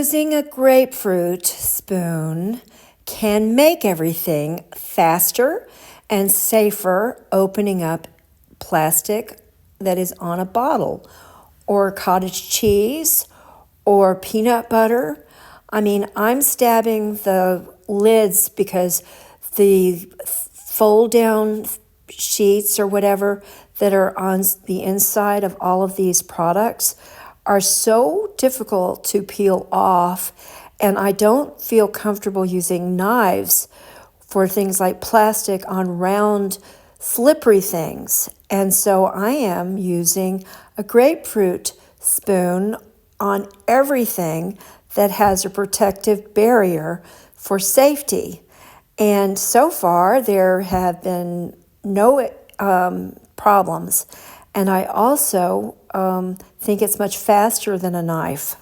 Using a grapefruit spoon can make everything faster and safer, opening up plastic that is on a bottle, or cottage cheese, or peanut butter. I mean, I'm stabbing the lids because the fold down sheets or whatever that are on the inside of all of these products are so difficult to peel off, and I don't feel comfortable using knives for things like plastic on round slippery things. And so I am using a grapefruit spoon on everything that has a protective barrier for safety. And so far, there have been no problems. And I also think it's much faster than a knife.